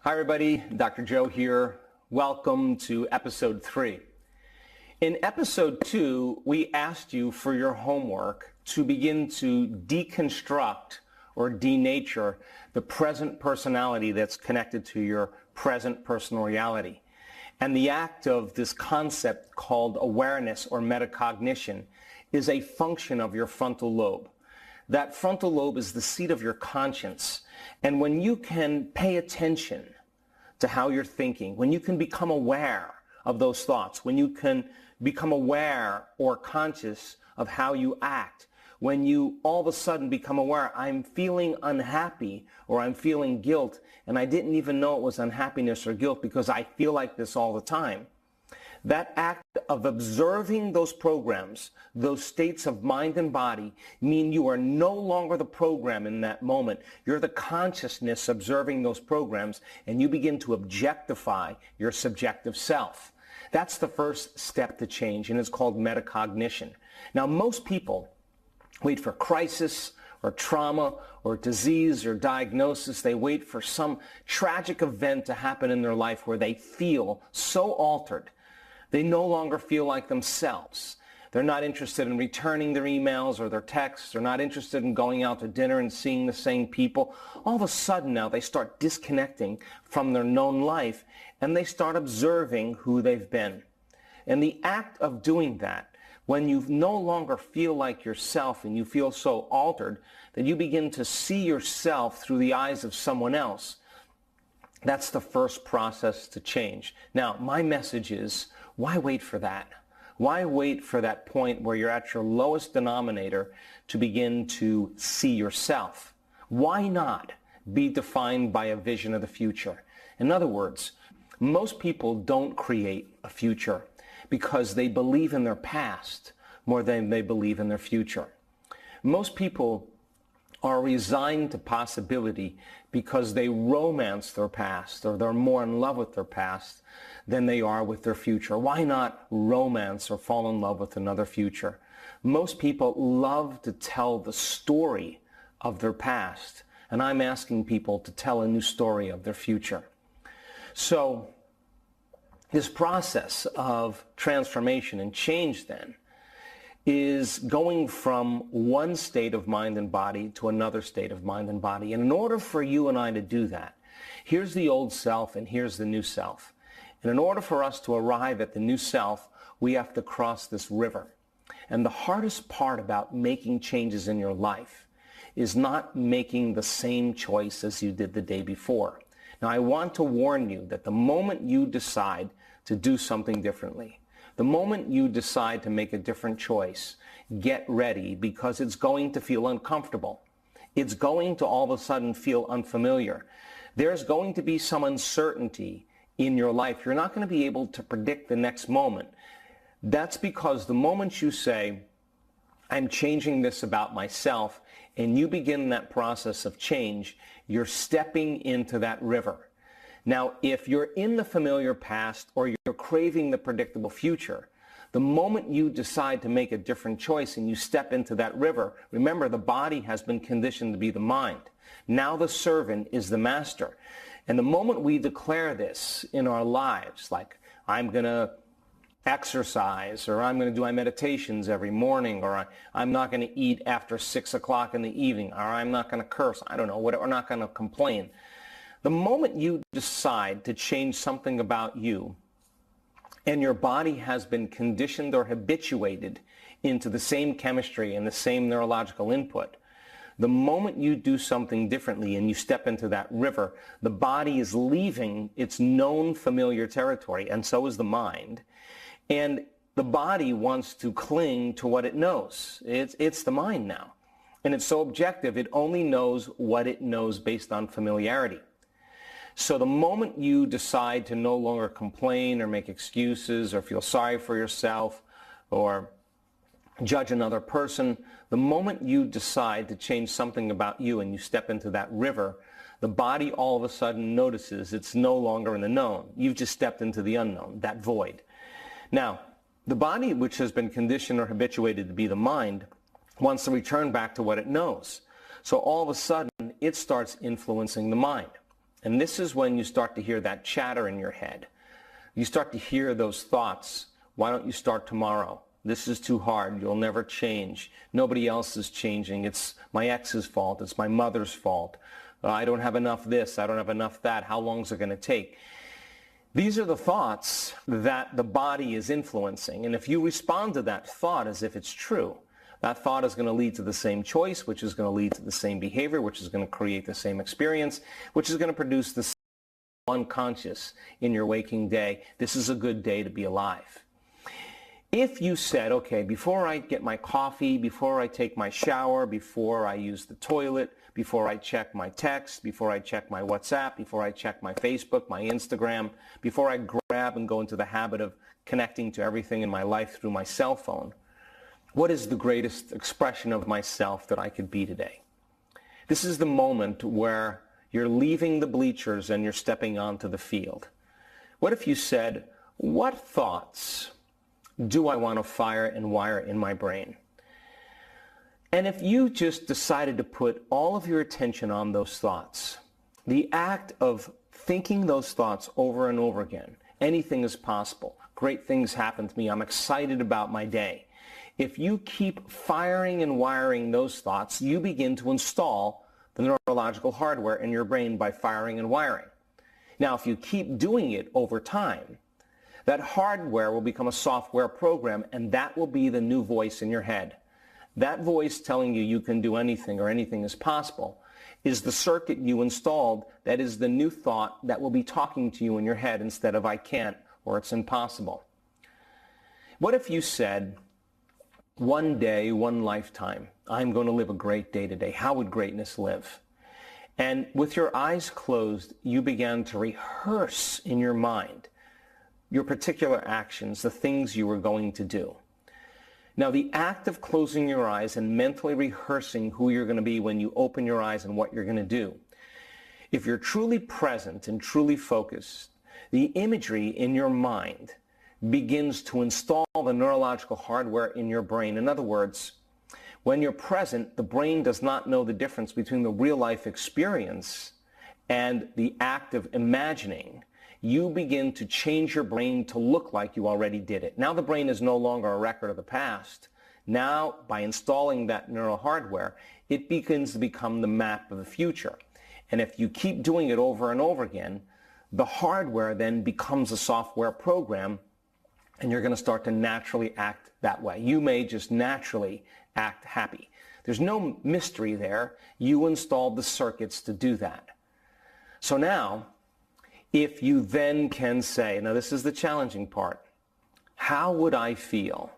Hi everybody, Dr. Joe here. Welcome to episode 3. In episode 2, we asked you for your homework to begin to deconstruct or denature the present personality that's connected to your present personal reality. And the act of this concept called awareness or metacognition is a function of your frontal lobe. That frontal lobe is the seat of your conscience. And when you can pay attention to how you're thinking, when you can become aware of those thoughts, when you can become aware or conscious of how you act, when you all of a sudden become aware, I'm feeling unhappy or I'm feeling guilt, and I didn't even know it was unhappiness or guilt because I feel like this all the time. That act of observing those programs, those states of mind and body, mean you are no longer the program in that moment. You're the consciousness observing those programs, and you begin to objectify your subjective self. That's the first step to change, and it's called metacognition. Now, most people wait for crisis or trauma or disease or diagnosis. They wait for some tragic event to happen in their life where they feel so altered. They no longer feel like themselves. They're not interested in returning their emails or their texts. They're not interested in going out to dinner and seeing the same people. All of a sudden now they start disconnecting from their known life and they start observing who they've been. And the act of doing that, when you no longer feel like yourself and you feel so altered that you begin to see yourself through the eyes of someone else, that's the first process to change. Now, my message is, why wait for that? Why wait for that point where you're at your lowest denominator to begin to see yourself? Why not be defined by a vision of the future? In other words, most people don't create a future because they believe in their past more than they believe in their future. Most people are resigned to possibility because they romance their past, or they're more in love with their past than they are with their future. Why not romance or fall in love with another future? Most people love to tell the story of their past, and I'm asking people to tell a new story of their future. So this process of transformation and change then is going from one state of mind and body to another state of mind and body. And in order for you and I to do that, here's the old self and here's the new self. And in order for us to arrive at the new self, we have to cross this river. And the hardest part about making changes in your life is not making the same choice as you did the day before. Now, I want to warn you that the moment you decide to do something differently, the moment you decide to make a different choice, get ready, because it's going to feel uncomfortable. It's going to all of a sudden feel unfamiliar. There's going to be some uncertainty in your life. You're not going to be able to predict the next moment. That's because the moment you say, I'm changing this about myself, and you begin that process of change, you're stepping into that river. Now, if you're in the familiar past or you're craving the predictable future, the moment you decide to make a different choice and you step into that river, remember, the body has been conditioned to be the mind. Now the servant is the master. And the moment we declare this in our lives, like I'm going to exercise, or I'm going to do my meditations every morning, or I'm not going to eat after 6 o'clock in the evening, or I'm not going to curse, I don't know, whatever, I'm not going to complain. The moment you decide to change something about you, and your body has been conditioned or habituated into the same chemistry and the same neurological input, the moment you do something differently and you step into that river, the body is leaving its known familiar territory, and so is the mind. And the body wants to cling to what it knows. It's the mind now. And it's so objective, it only knows what it knows based on familiarity. So the moment you decide to no longer complain or make excuses or feel sorry for yourself or judge another person, the moment you decide to change something about you and you step into that river, the body all of a sudden notices it's no longer in the known. You've just stepped into the unknown, that void. Now, the body, which has been conditioned or habituated to be the mind, wants to return back to what it knows. So all of a sudden, it starts influencing the mind. And this is when you start to hear that chatter in your head. You start to hear those thoughts. Why don't you start tomorrow? This is too hard. You'll never change. Nobody else is changing. It's my ex's fault. It's my mother's fault. I don't have enough this. I don't have enough that. How long is it going to take? These are the thoughts that the body is influencing. And if you respond to that thought as if it's true, that thought is going to lead to the same choice, which is going to lead to the same behavior, which is going to create the same experience, which is going to produce the same unconscious in your waking day. This is a good day to be alive. If you said, okay, before I get my coffee, before I take my shower, before I use the toilet, before I check my text, before I check my WhatsApp, before I check my Facebook, my Instagram, before I grab and go into the habit of connecting to everything in my life through my cell phone, what is the greatest expression of myself that I could be today? This is the moment where you're leaving the bleachers and you're stepping onto the field. What if you said, what thoughts do I want to fire and wire in my brain? And if you just decided to put all of your attention on those thoughts, the act of thinking those thoughts over and over again, anything is possible, great things happen to me, I'm excited about my day. If you keep firing and wiring those thoughts, you begin to install the neurological hardware in your brain by firing and wiring. Now, if you keep doing it over time, that hardware will become a software program, and that will be the new voice in your head. That voice telling you you can do anything or anything is possible is the circuit you installed that is the new thought that will be talking to you in your head instead of I can't or it's impossible. What if you said, one day, one lifetime, I'm going to live a great day today. How would greatness live? And with your eyes closed, you began to rehearse in your mind your particular actions, the things you were going to do. Now, the act of closing your eyes and mentally rehearsing who you're going to be when you open your eyes and what you're going to do, if you're truly present and truly focused, the imagery in your mind begins to install the neurological hardware in your brain. In other words, when you're present, the brain does not know the difference between the real-life experience and the act of imagining. You begin to change your brain to look like you already did it. Now the brain is no longer a record of the past. Now, by installing that neural hardware, it begins to become the map of the future. And if you keep doing it over and over again, the hardware then becomes a software program, and you're going to start to naturally act that way. You may just naturally act happy. There's no mystery there. You installed the circuits to do that. So now, if you then can say, now this is the challenging part, how would I feel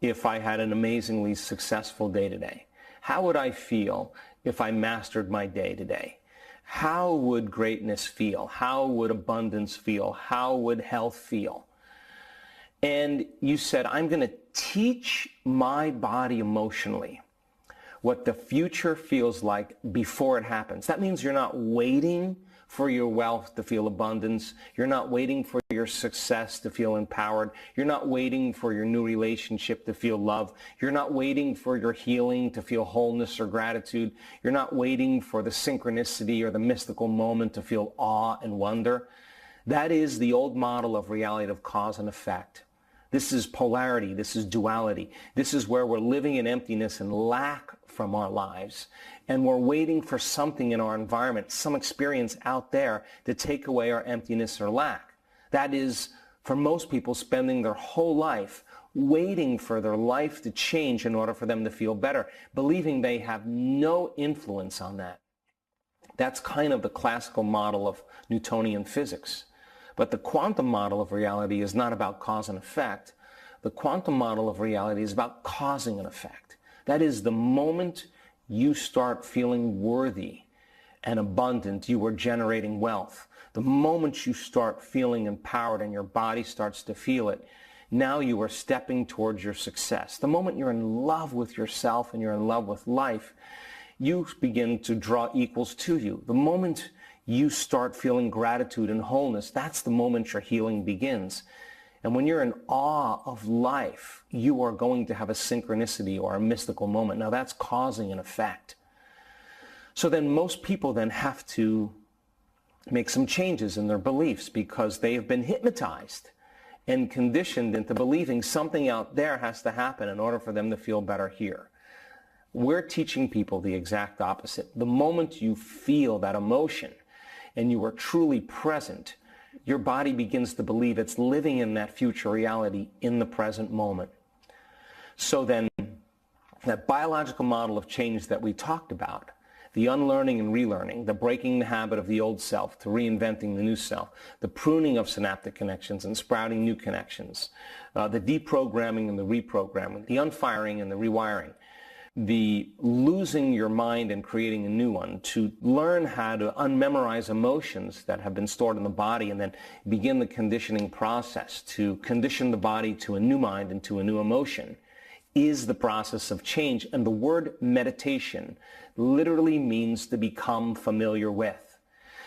if I had an amazingly successful day today? How would I feel if I mastered my day today? How would greatness feel? How would abundance feel? How would health feel? And you said, I'm going to teach my body emotionally what the future feels like before it happens. That means you're not waiting for your wealth to feel abundance. You're not waiting for your success to feel empowered. You're not waiting for your new relationship to feel love. You're not waiting for your healing to feel wholeness or gratitude. You're not waiting for the synchronicity or the mystical moment to feel awe and wonder. That is the old model of reality of cause and effect. This is polarity. This is duality. This is where we're living in emptiness and lack from our lives. And we're waiting for something in our environment, some experience out there to take away our emptiness or lack. That is, for most people, spending their whole life waiting for their life to change in order for them to feel better, believing they have no influence on that. That's kind of the classical model of Newtonian physics. But the quantum model of reality is not about cause and effect. The quantum model of reality is about causing an effect. That is, the moment you start feeling worthy and abundant, you are generating wealth. The moment you start feeling empowered and your body starts to feel it, now you are stepping towards your success. The moment you're in love with yourself and you're in love with life, you begin to draw equals to you. The moment you start feeling gratitude and wholeness, that's the moment your healing begins. And when you're in awe of life, you are going to have a synchronicity or a mystical moment. Now that's causing an effect. So then most people then have to make some changes in their beliefs because they have been hypnotized and conditioned into believing something out there has to happen in order for them to feel better here. We're teaching people the exact opposite. The moment you feel that emotion and you are truly present, your body begins to believe it's living in that future reality in the present moment. So then, that biological model of change that we talked about, the unlearning and relearning, the breaking the habit of the old self to reinventing the new self, the pruning of synaptic connections and sprouting new connections, the deprogramming and the reprogramming, the unfiring and the rewiring, the losing your mind and creating a new one, to learn how to unmemorize emotions that have been stored in the body and then begin the conditioning process to condition the body to a new mind and to a new emotion, is the process of change. And the word meditation literally means to become familiar with.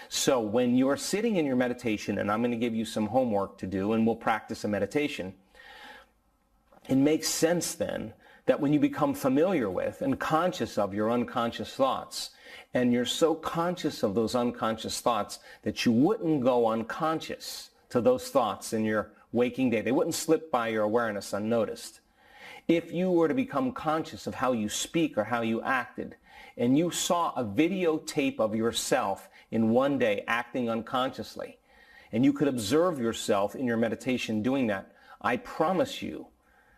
So when you're sitting in your meditation, and I'm going to give you some homework to do and we'll practice a meditation, it makes sense then that when you become familiar with and conscious of your unconscious thoughts, and you're so conscious of those unconscious thoughts that you wouldn't go unconscious to those thoughts in your waking day. They wouldn't slip by your awareness unnoticed. If you were to become conscious of how you speak or how you acted, and you saw a videotape of yourself in one day acting unconsciously, and you could observe yourself in your meditation doing that, I promise you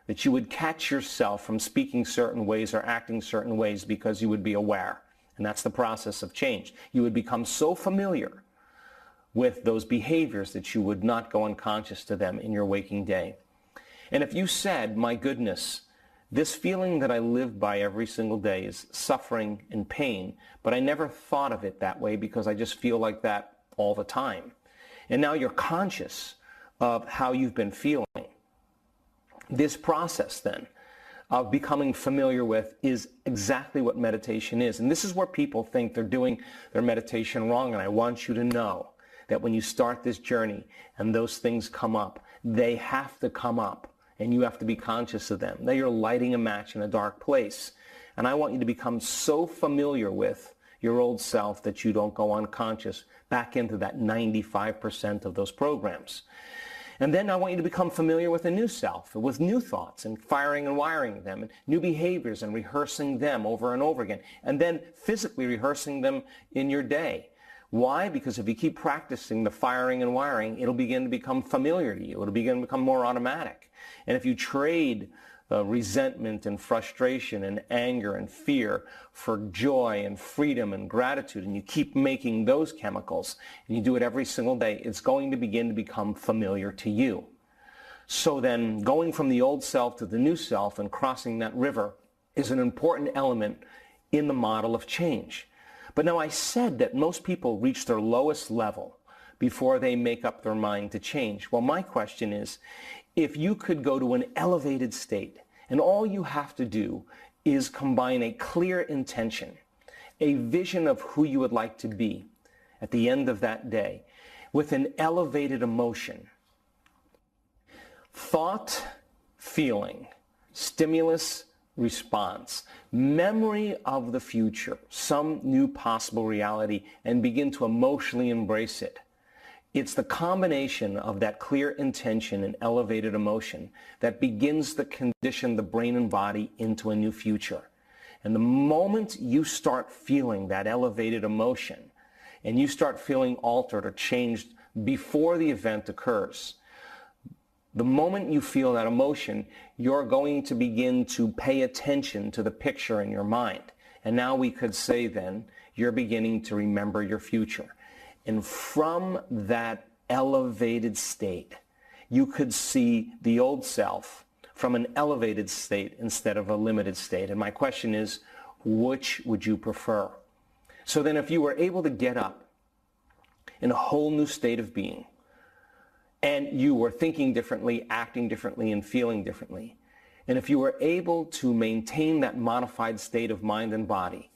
that you would catch yourself from speaking certain ways or acting certain ways because you would be aware. And that's the process of change. You would become so familiar with those behaviors that you would not go unconscious to them in your waking day. And if you said, my goodness, this feeling that I live by every single day is suffering and pain, but I never thought of it that way because I just feel like that all the time. And now you're conscious of how you've been feeling. This process then of becoming familiar with is exactly what meditation is. And this is where people think they're doing their meditation wrong. And I want you to know that when you start this journey and those things come up, they have to come up and you have to be conscious of them. That you're lighting a match in a dark place. And I want you to become so familiar with your old self that you don't go unconscious back into that 95% of those programs. And then I want you to become familiar with a new self, with new thoughts and firing and wiring them, and new behaviors and rehearsing them over and over again, and then physically rehearsing them in your day. Why? Because if you keep practicing the firing and wiring, it'll begin to become familiar to you. It'll begin to become more automatic. And if you trade resentment and frustration and anger and fear for joy and freedom and gratitude, and you keep making those chemicals, and you do it every single day, it's going to begin to become familiar to you. So then going from the old self to the new self and crossing that river is an important element in the model of change. But now I said that most people reach their lowest level before they make up their mind to change. Well, my question is, if you could go to an elevated state, and all you have to do is combine a clear intention, a vision of who you would like to be at the end of that day, with an elevated emotion, thought, feeling, stimulus, response, memory of the future, some new possible reality, and begin to emotionally embrace it. It's the combination of that clear intention and elevated emotion that begins to condition the brain and body into a new future. And the moment you start feeling that elevated emotion and you start feeling altered or changed before the event occurs, the moment you feel that emotion, you're going to begin to pay attention to the picture in your mind. And now we could say then, you're beginning to remember your future. And from that elevated state, you could see the old self from an elevated state instead of a limited state. And my question is, which would you prefer? So then if you were able to get up in a whole new state of being, and you were thinking differently, acting differently, and feeling differently, and if you were able to maintain that modified state of mind and body,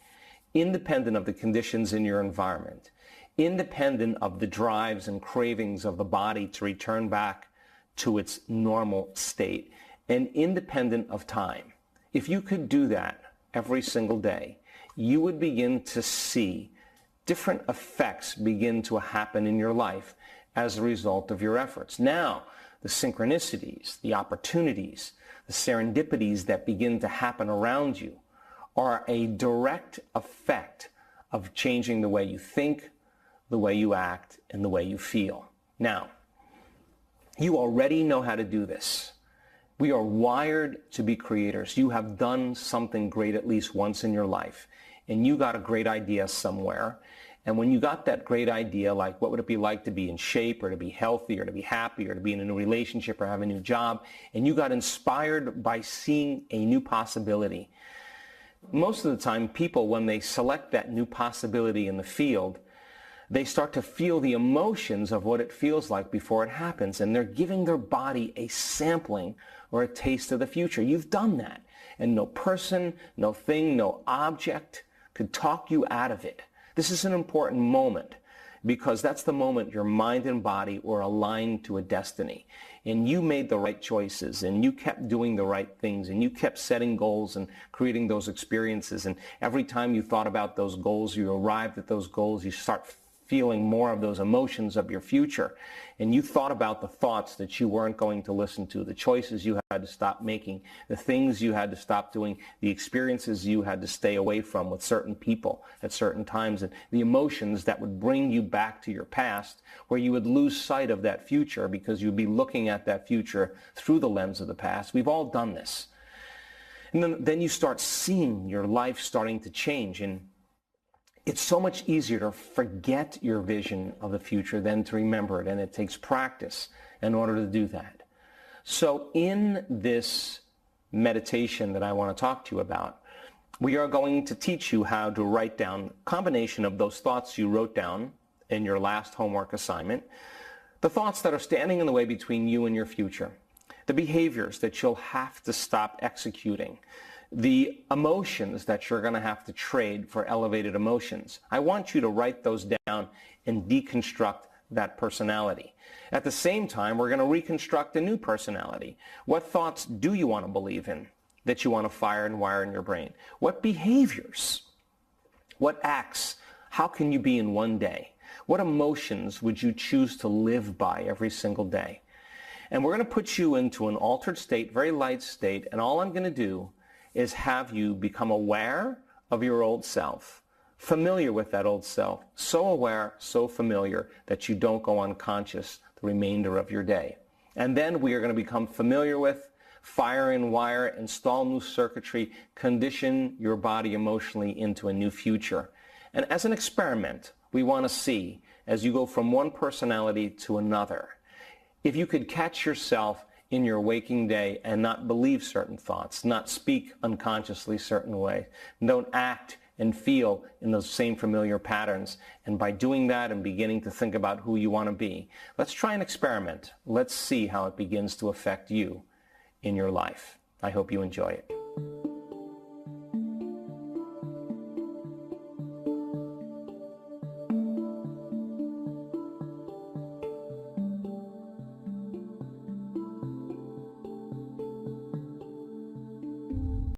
independent of the conditions in your environment, independent of the drives and cravings of the body to return back to its normal state, and independent of time, if you could do that every single day, you would begin to see different effects begin to happen in your life as a result of your efforts. Now, the synchronicities, the opportunities, the serendipities that begin to happen around you are a direct effect of changing the way you think, the way you act, and the way you feel. Now, you already know how to do this. We are wired to be creators. You have done something great at least once in your life, and you got a great idea somewhere. And when you got that great idea, like what would it be like to be in shape or to be healthy or to be happy or to be in a new relationship or have a new job, and you got inspired by seeing a new possibility. Most of the time, people, when they select that new possibility in the field, they start to feel the emotions of what it feels like before it happens, and they're giving their body a sampling or a taste of the future. You've done that, and no person, no thing, no object could talk you out of it. This is an important moment because that's the moment your mind and body were aligned to a destiny, and you made the right choices, and you kept doing the right things, and you kept setting goals and creating those experiences, and every time you thought about those goals, you arrived at those goals, you start feeling more of those emotions of your future. And you thought about the thoughts that you weren't going to listen to, the choices you had to stop making, the things you had to stop doing, the experiences you had to stay away from with certain people at certain times, and the emotions that would bring you back to your past, where you would lose sight of that future because you'd be looking at that future through the lens of the past. We've all done this. And then you start seeing your life starting to change, and it's so much easier to forget your vision of the future than to remember it, and it takes practice in order to do that. So in this meditation that I want to talk to you about, we are going to teach you how to write down a combination of those thoughts you wrote down in your last homework assignment, the thoughts that are standing in the way between you and your future, the behaviors that you'll have to stop executing, the emotions that you're going to have to trade for elevated emotions. I want you to write those down and deconstruct that personality. At the same time, we're going to reconstruct a new personality. What thoughts do you want to believe in that you want to fire and wire in your brain? What behaviors? What acts? How can you be in one day? What emotions would you choose to live by every single day? And we're going to put you into an altered state, very light state, and all I'm going to do is have you become aware of your old self, familiar with that old self, so aware, so familiar that you don't go unconscious the remainder of your day. And then we are going to become familiar with, fire and wire, install new circuitry, condition your body emotionally into a new future. And as an experiment, we want to see, as you go from one personality to another, if you could catch yourself in your waking day and not believe certain thoughts, not speak unconsciously certain way, don't act and feel in those same familiar patterns. And by doing that and beginning to think about who you want to be, let's try an experiment. Let's see how it begins to affect you in your life. I hope you enjoy it.